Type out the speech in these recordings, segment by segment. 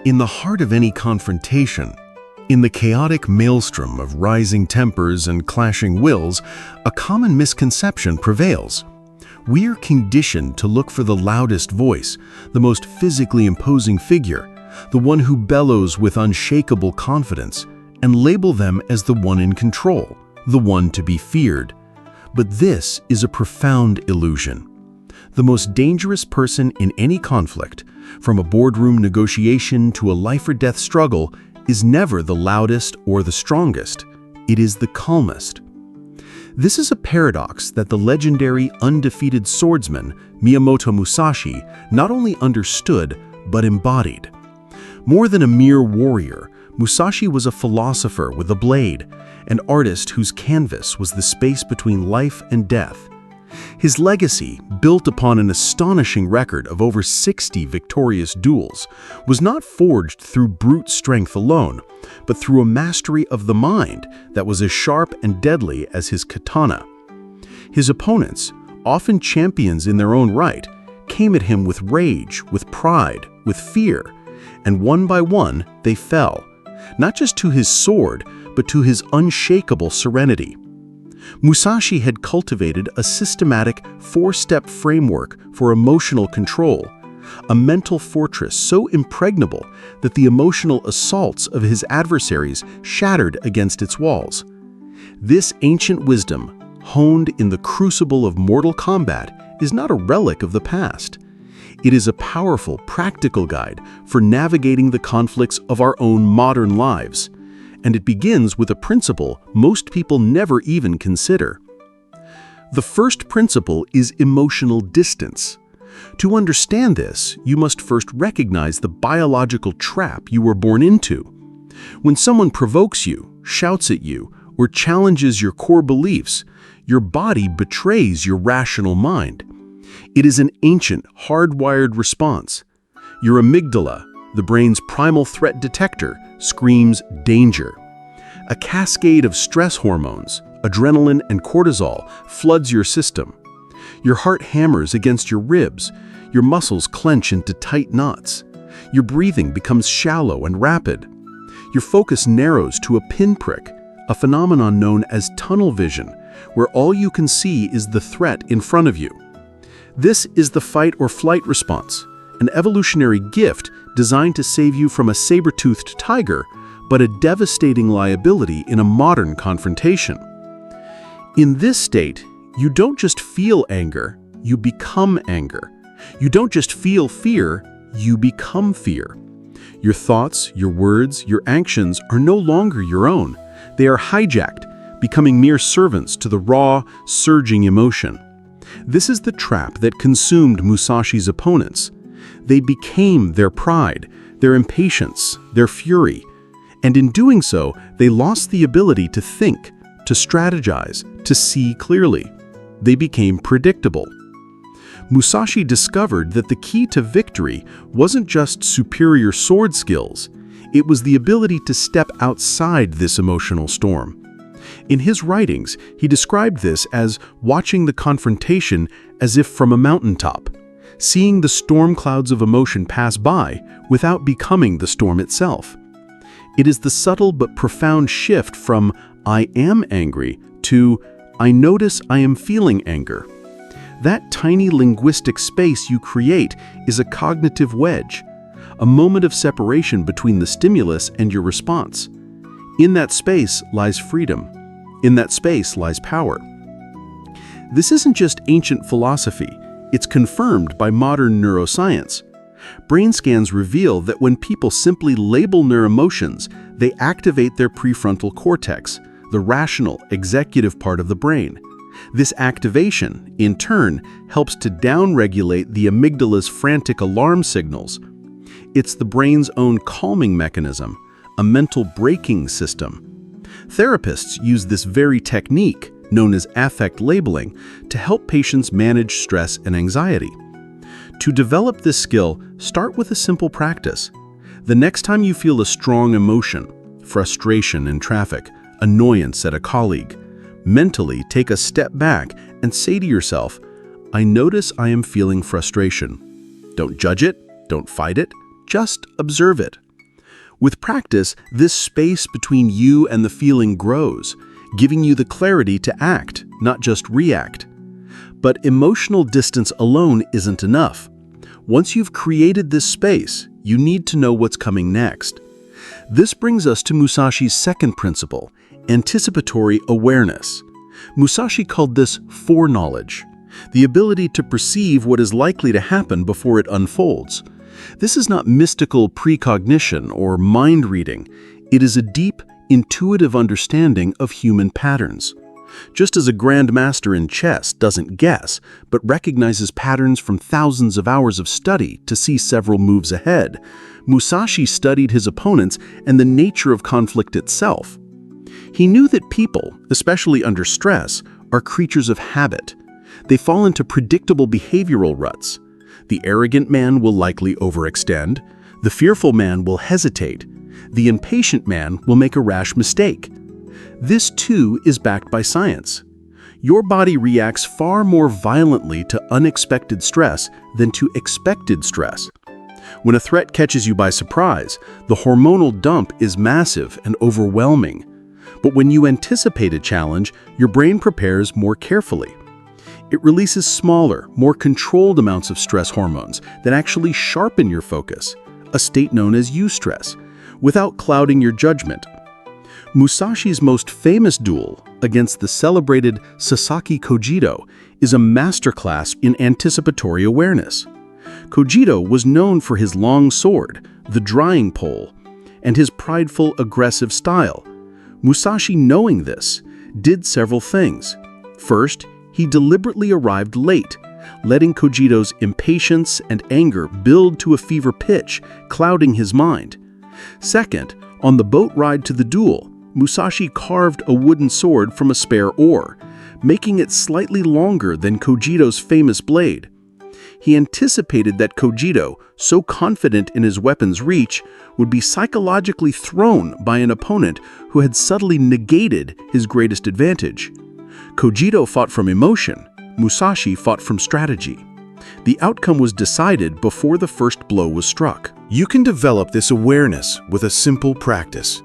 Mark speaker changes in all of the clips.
Speaker 1: In the heart of any confrontation, in the chaotic maelstrom of rising tempers and clashing wills, a common misconception prevails. We're conditioned to look for the loudest voice, the most physically imposing figure, the one who bellows with unshakable confidence, and label them as the one in control, the one to be feared. But this is a profound illusion. The most dangerous person in any conflict, from a boardroom negotiation to a life-or-death struggle, is never the loudest or the strongest. It is the calmest. This is a paradox that the legendary undefeated swordsman Miyamoto Musashi not only understood but embodied. More than a mere warrior, Musashi was a philosopher with a blade, an artist whose canvas was the space between life and death. His legacy, built upon an astonishing record of over 60 victorious duels, was not forged through brute strength alone, but through a mastery of the mind that was as sharp and deadly as his katana. His opponents, often champions in their own right, came at him with rage, with pride, with fear, and one by one they fell, not just to his sword, but to his unshakable serenity. Musashi had cultivated a systematic four-step framework for emotional control, a mental fortress so impregnable that the emotional assaults of his adversaries shattered against its walls. This ancient wisdom, honed in the crucible of mortal combat, is not a relic of the past. It is a powerful, practical guide for navigating the conflicts of our own modern lives. And it begins with a principle most people never even consider. The first principle is emotional distance. To understand this, you must first recognize the biological trap you were born into. When someone provokes you, shouts at you, or challenges your core beliefs, your body betrays your rational mind. It is an ancient, hardwired response. Your amygdala, the brain's primal threat detector, screams danger. A cascade of stress hormones, adrenaline and cortisol, floods your system. Your heart hammers against your ribs, your muscles clench into tight knots. Your breathing becomes shallow and rapid. Your focus narrows to a pinprick, a phenomenon known as tunnel vision, where all you can see is the threat in front of you. This is the fight or flight response, an evolutionary gift designed to save you from a saber-toothed tiger, but a devastating liability in a modern confrontation. In this state, you don't just feel anger, you become anger. You don't just feel fear, you become fear. Your thoughts, your words, your actions are no longer your own. They are hijacked, becoming mere servants to the raw, surging emotion. This is the trap that consumed Musashi's opponents. They became their pride, their impatience, their fury. And in doing so, they lost the ability to think, to strategize, to see clearly. They became predictable. Musashi discovered that the key to victory wasn't just superior sword skills. It was the ability to step outside this emotional storm. In his writings, he described this as watching the confrontation as if from a mountaintop, seeing the storm clouds of emotion pass by without becoming the storm itself. It is the subtle but profound shift from "I am angry" to "I notice I am feeling anger." That tiny linguistic space you create is a cognitive wedge, a moment of separation between the stimulus and your response. In that space lies freedom. In that space lies power. This isn't just ancient philosophy, it's confirmed by modern neuroscience. Brain scans reveal that when people simply label their emotions, they activate their prefrontal cortex, the rational, executive part of the brain. This activation, in turn, helps to downregulate the amygdala's frantic alarm signals. It's the brain's own calming mechanism, a mental braking system. Therapists use this very technique, known as affect labeling, to help patients manage stress and anxiety. To develop this skill, start with a simple practice. The next time you feel a strong emotion, frustration in traffic, annoyance at a colleague, mentally take a step back and say to yourself, "I notice I am feeling frustration." Don't judge it, don't fight it, just observe it. With practice, this space between you and the feeling grows, giving you the clarity to act, not just react. But emotional distance alone isn't enough. Once you've created this space, you need to know what's coming next. This brings us to Musashi's second principle, anticipatory awareness. Musashi called this foreknowledge, the ability to perceive what is likely to happen before it unfolds. This is not mystical precognition or mind reading. It is a deep, intuitive understanding of human patterns. Just as a grandmaster in chess doesn't guess, but recognizes patterns from thousands of hours of study to see several moves ahead, Musashi studied his opponents and the nature of conflict itself. He knew that people, especially under stress, are creatures of habit. They fall into predictable behavioral ruts. The arrogant man will likely overextend. The fearful man will hesitate. The impatient man will make a rash mistake. This, too, is backed by science. Your body reacts far more violently to unexpected stress than to expected stress. When a threat catches you by surprise, the hormonal dump is massive and overwhelming. But when you anticipate a challenge, your brain prepares more carefully. It releases smaller, more controlled amounts of stress hormones that actually sharpen your focus, a state known as eustress, without clouding your judgment. Musashi's most famous duel against the celebrated Sasaki Kojito is a masterclass in anticipatory awareness. Kojito was known for his long sword, the drying pole, and his prideful, aggressive style. Musashi, knowing this, did several things. First, he deliberately arrived late, letting Kojito's impatience and anger build to a fever pitch, clouding his mind. Second, on the boat ride to the duel, Musashi carved a wooden sword from a spare oar, making it slightly longer than Kojito's famous blade. He anticipated that Kojito, so confident in his weapon's reach, would be psychologically thrown by an opponent who had subtly negated his greatest advantage. Kojito fought from emotion, Musashi fought from strategy. The outcome was decided before the first blow was struck. You can develop this awareness with a simple practice.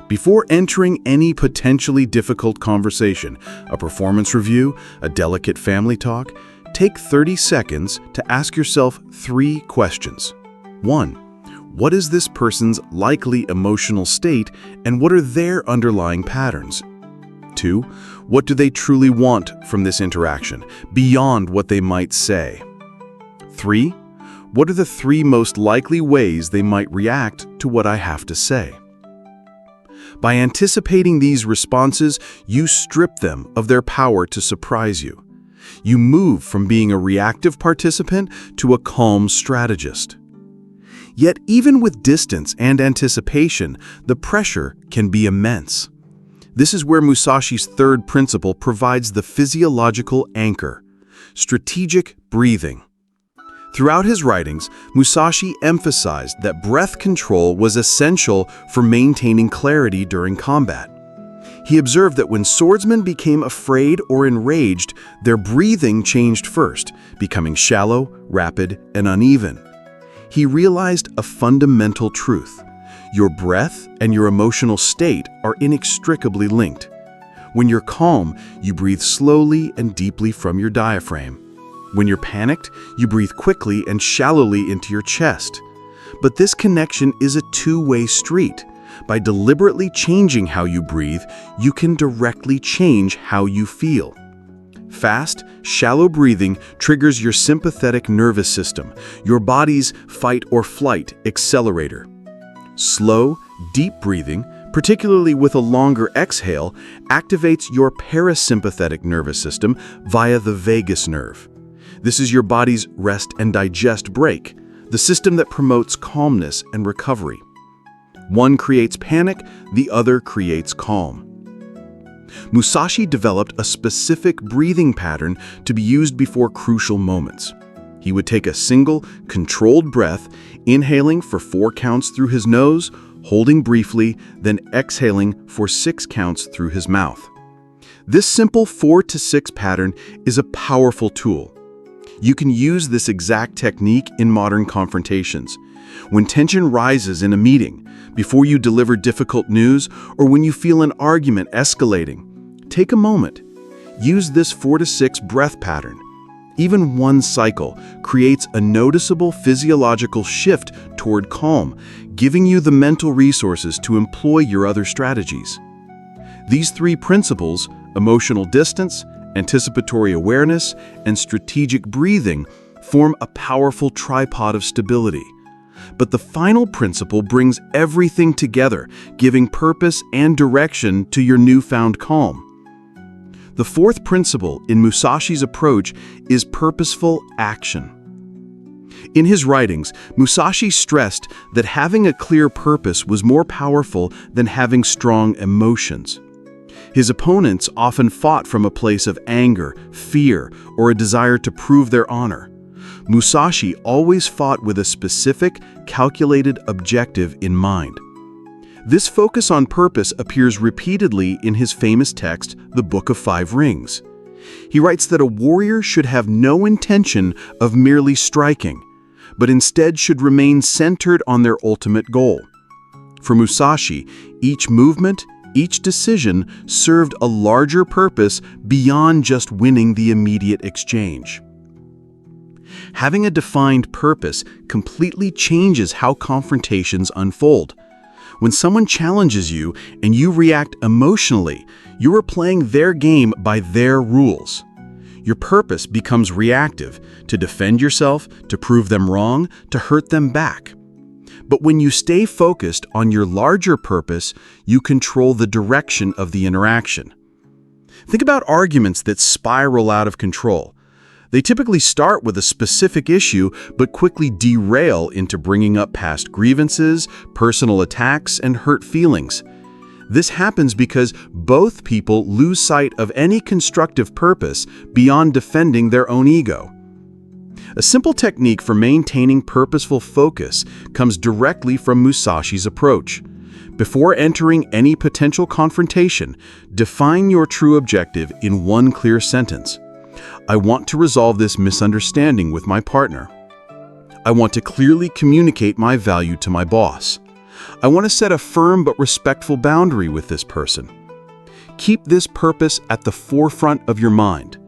Speaker 1: Before entering any potentially difficult conversation, a performance review, a delicate family talk, take 30 seconds to ask yourself 3 questions. 1. What is this person's likely emotional state and what are their underlying patterns? 2. What do they truly want from this interaction, beyond what they might say? 3. What are the 3 most likely ways they might react to what I have to say? By anticipating these responses, you strip them of their power to surprise you. You move from being a reactive participant to a calm strategist. Yet even with distance and anticipation, the pressure can be immense. This is where Musashi's third principle provides the physiological anchor: strategic breathing. Throughout his writings, Musashi emphasized that breath control was essential for maintaining clarity during combat. He observed that when swordsmen became afraid or enraged, their breathing changed first, becoming shallow, rapid, and uneven. He realized a fundamental truth: your breath and your emotional state are inextricably linked. When you're calm, you breathe slowly and deeply from your diaphragm. When you're panicked, you breathe quickly and shallowly into your chest. But this connection is a two-way street. By deliberately changing how you breathe, you can directly change how you feel. Fast, shallow breathing triggers your sympathetic nervous system, your body's fight or flight accelerator. Slow, deep breathing, particularly with a longer exhale, activates your parasympathetic nervous system via the vagus nerve. This is your body's rest and digest brake, the system that promotes calmness and recovery. One creates panic, the other creates calm. Musashi developed a specific breathing pattern to be used before crucial moments. He would take a single, controlled breath, inhaling for 4 counts through his nose, holding briefly, then exhaling for 6 counts through his mouth. This simple 4 to 6 pattern is a powerful tool. You can use this exact technique in modern confrontations. When tension rises in a meeting, before you deliver difficult news, or when you feel an argument escalating, take a moment. Use this 4 to 6 breath pattern. Even one cycle creates a noticeable physiological shift toward calm, giving you the mental resources to employ your other strategies. These 3 principles, emotional distance, anticipatory awareness, and strategic breathing, form a powerful tripod of stability. But the final principle brings everything together, giving purpose and direction to your newfound calm. The 4th principle in Musashi's approach is purposeful action. In his writings, Musashi stressed that having a clear purpose was more powerful than having strong emotions. His opponents often fought from a place of anger, fear, or a desire to prove their honor. Musashi always fought with a specific, calculated objective in mind. This focus on purpose appears repeatedly in his famous text, The Book of 5 Rings. He writes that a warrior should have no intention of merely striking, but instead should remain centered on their ultimate goal. For Musashi, each movement, each decision served a larger purpose beyond just winning the immediate exchange. Having a defined purpose completely changes how confrontations unfold. When someone challenges you and you react emotionally, you are playing their game by their rules. Your purpose becomes reactive, to defend yourself, to prove them wrong, to hurt them back. But when you stay focused on your larger purpose, you control the direction of the interaction. Think about arguments that spiral out of control. They typically start with a specific issue, but quickly derail into bringing up past grievances, personal attacks, and hurt feelings. This happens because both people lose sight of any constructive purpose beyond defending their own ego. A simple technique for maintaining purposeful focus comes directly from Musashi's approach. Before entering any potential confrontation, define your true objective in one clear sentence. I want to resolve this misunderstanding with my partner. I want to clearly communicate my value to my boss. I want to set a firm but respectful boundary with this person. Keep this purpose at the forefront of your mind.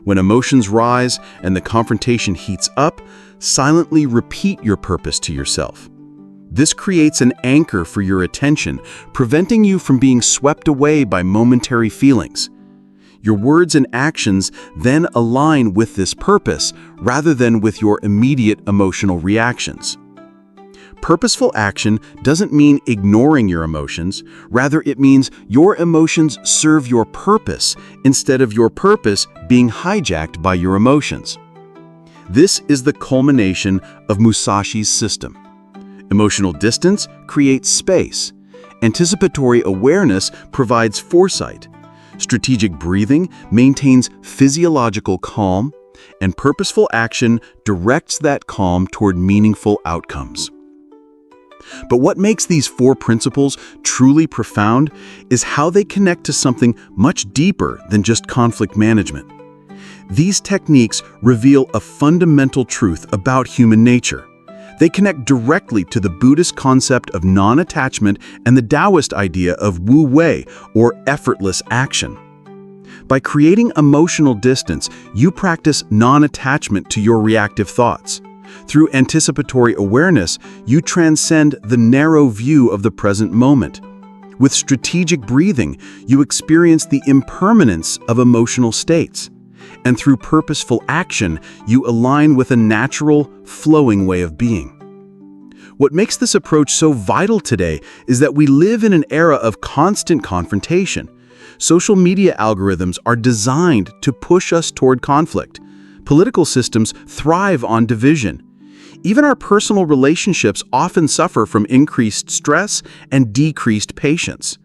Speaker 1: When emotions rise and the confrontation heats up, silently repeat your purpose to yourself. This creates an anchor for your attention, preventing you from being swept away by momentary feelings. Your words and actions then align with this purpose rather than with your immediate emotional reactions. Purposeful action doesn't mean ignoring your emotions. Rather, it means your emotions serve your purpose instead of your purpose being hijacked by your emotions. This is the culmination of Musashi's system. Emotional distance creates space. Anticipatory awareness provides foresight. Strategic breathing maintains physiological calm, and purposeful action directs that calm toward meaningful outcomes. But what makes these 4 principles truly profound is how they connect to something much deeper than just conflict management. These techniques reveal a fundamental truth about human nature. They connect directly to the Buddhist concept of non-attachment and the Taoist idea of Wu Wei, or effortless action. By creating emotional distance, you practice non-attachment to your reactive thoughts. Through anticipatory awareness, you transcend the narrow view of the present moment. With strategic breathing, you experience the impermanence of emotional states. And through purposeful action, you align with a natural, flowing way of being. What makes this approach so vital today is that we live in an era of constant confrontation. Social media algorithms are designed to push us toward conflict. Political systems thrive on division. Even our personal relationships often suffer from increased stress and decreased patience.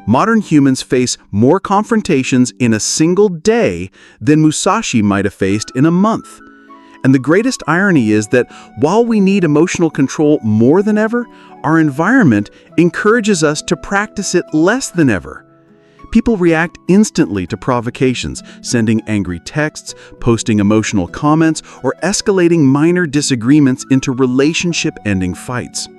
Speaker 1: Modern humans face more confrontations in a single day than Musashi might have faced in a month. And the greatest irony is that while we need emotional control more than ever, our environment encourages us to practice it less than ever. People react instantly to provocations, sending angry texts, posting emotional comments, or escalating minor disagreements into relationship-ending fights.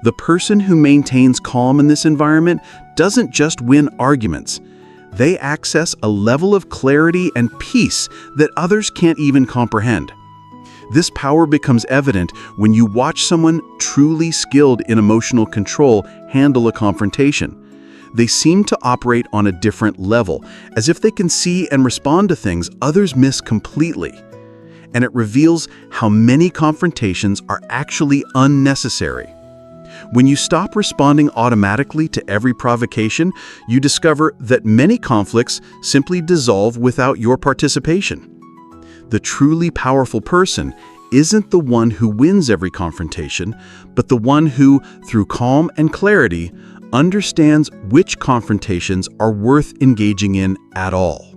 Speaker 1: The person who maintains calm in this environment doesn't just win arguments. They access a level of clarity and peace that others can't even comprehend. This power becomes evident when you watch someone truly skilled in emotional control handle a confrontation. They seem to operate on a different level, as if they can see and respond to things others miss completely. And it reveals how many confrontations are actually unnecessary. When you stop responding automatically to every provocation, you discover that many conflicts simply dissolve without your participation. The truly powerful person isn't the one who wins every confrontation, but the one who, through calm and clarity, understands which confrontations are worth engaging in at all.